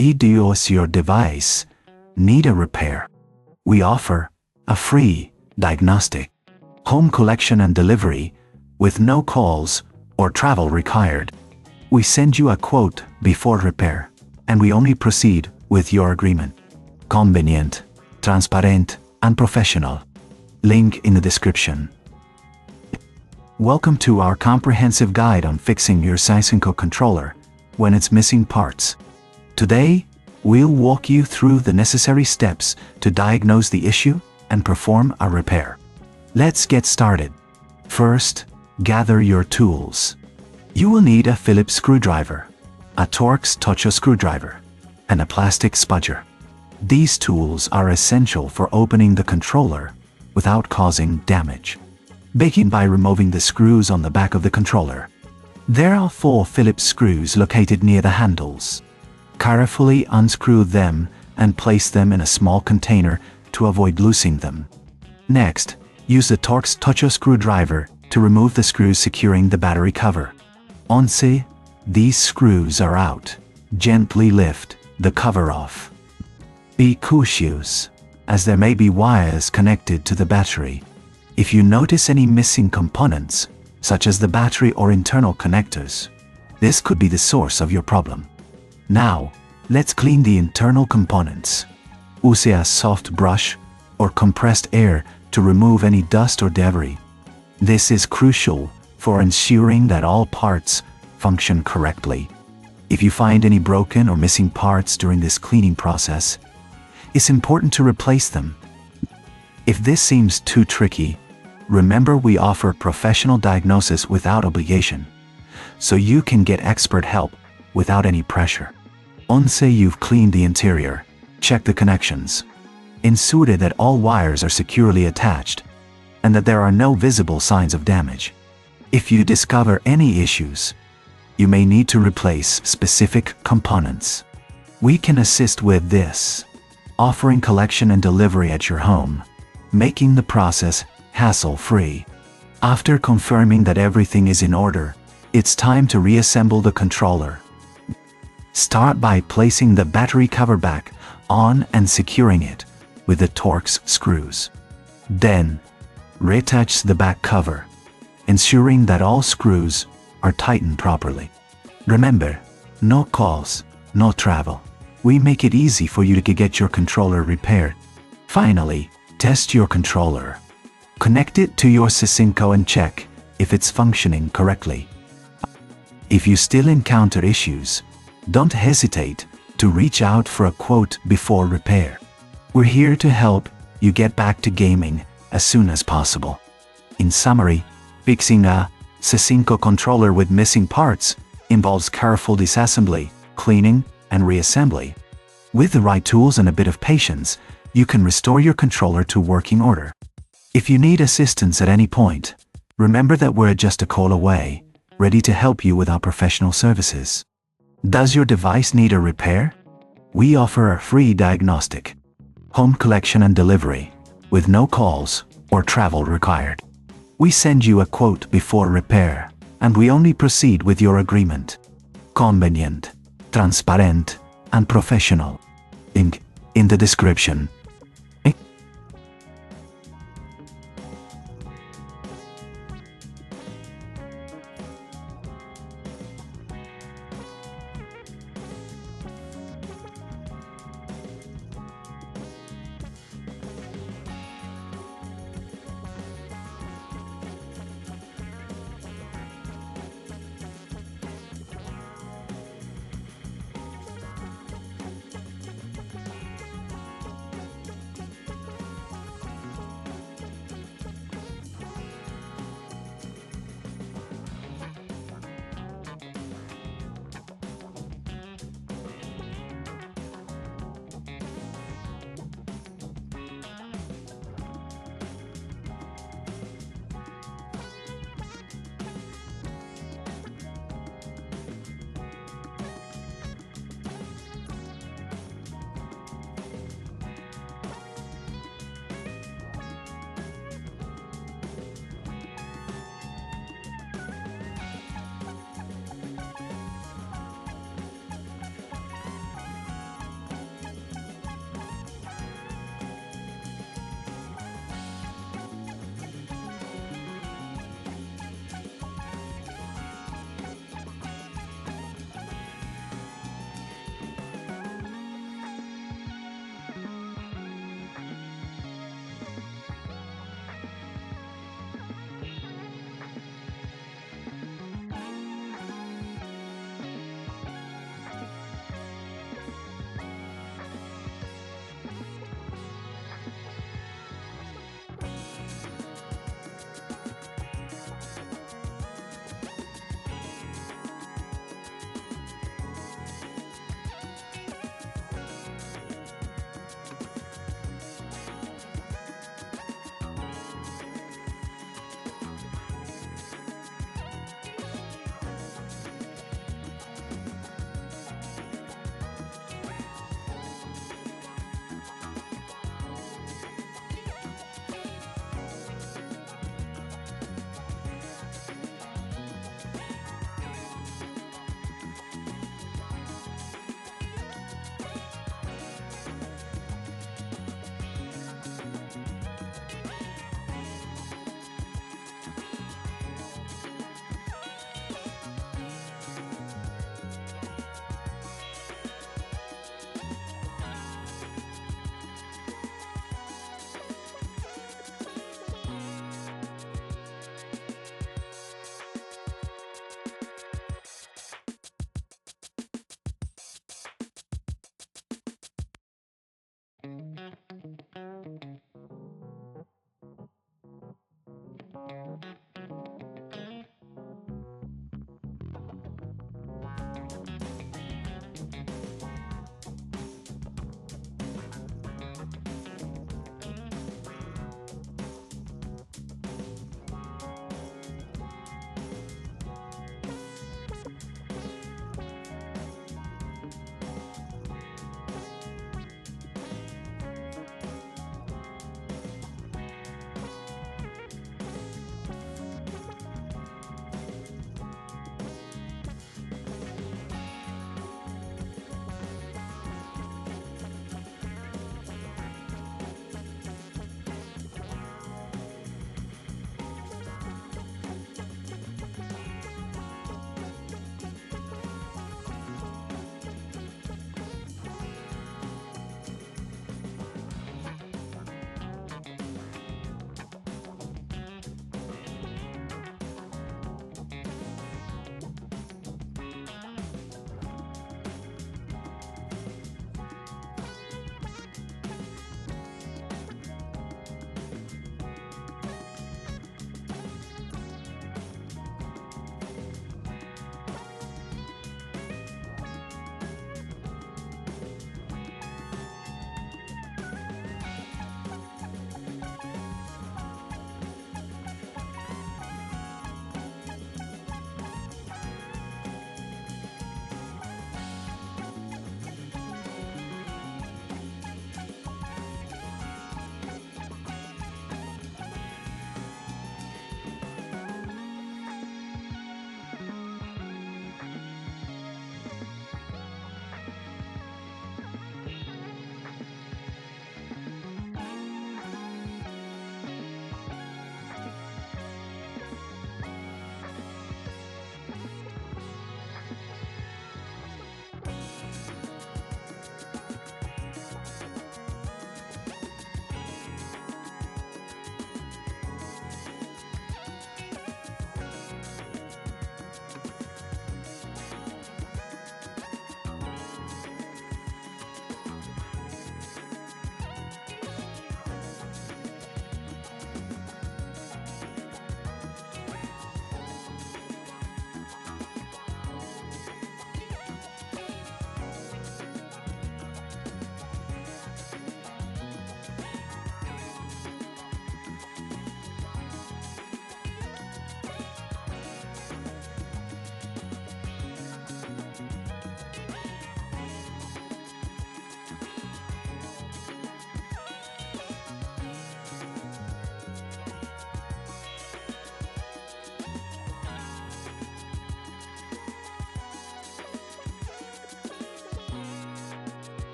Does your device need a repair? We offer a free diagnostic, home collection and delivery with no calls or travel required. We send you a quote before repair, and we only proceed with your agreement. Convenient, transparent, and professional. Link in the description. Welcome to our comprehensive guide on fixing your Sysenko controller when it's missing parts. Today, we'll walk you through the necessary steps to diagnose the issue and perform a repair. Let's get started. First, gather your tools. You will need a Phillips screwdriver, a Torx Toucher screwdriver, and a plastic spudger. These tools are essential for opening the controller without causing damage. Begin by removing the screws on the back of the controller. There are 4 Phillips screws located near the handles. Carefully unscrew them and place them in a small container to avoid losing them. Next, use the Torx Toucher screwdriver to remove the screws securing the battery cover. Once these screws are out, gently lift the cover off. Be cautious, as there may be wires connected to the battery. If you notice any missing components, such as the battery or internal connectors, this could be the source of your problem. Now, let's clean the internal components. Use a soft brush or compressed air to remove any dust or debris. This is crucial for ensuring that all parts function correctly. If you find any broken or missing parts during this cleaning process, it's important to replace them. If this seems too tricky, remember we offer professional diagnosis without obligation, so you can get expert help without any pressure. Once you've cleaned the interior, check the connections. Ensure that all wires are securely attached and that there are no visible signs of damage. If you discover any issues, you may need to replace specific components. We can assist with this, offering collection and delivery at your home, making the process hassle-free. After confirming that everything is in order, it's time to reassemble the controller. Start by placing the battery cover back on and securing it with the Torx screws. Then, reattach the back cover, ensuring that all screws are tightened properly. Remember, no calls, no travel. We make it easy for you to get your controller repaired. Finally, test your controller. Connect it to your Sysenko and check if it's functioning correctly. If you still encounter issues, don't hesitate to reach out for a quote before repair. We're here to help you get back to gaming as soon as possible. In summary, fixing a Sysenko controller with missing parts involves careful disassembly, cleaning, and reassembly. With the right tools and a bit of patience, you can restore your controller to working order. If you need assistance at any point, remember that we're just a call away, ready to help you with our professional services. Does your device need a repair? We offer a free diagnostic, home collection and delivery, with no calls or travel required. We send you a quote before repair, and we only proceed with your agreement. Convenient, transparent, and professional. Link in the description.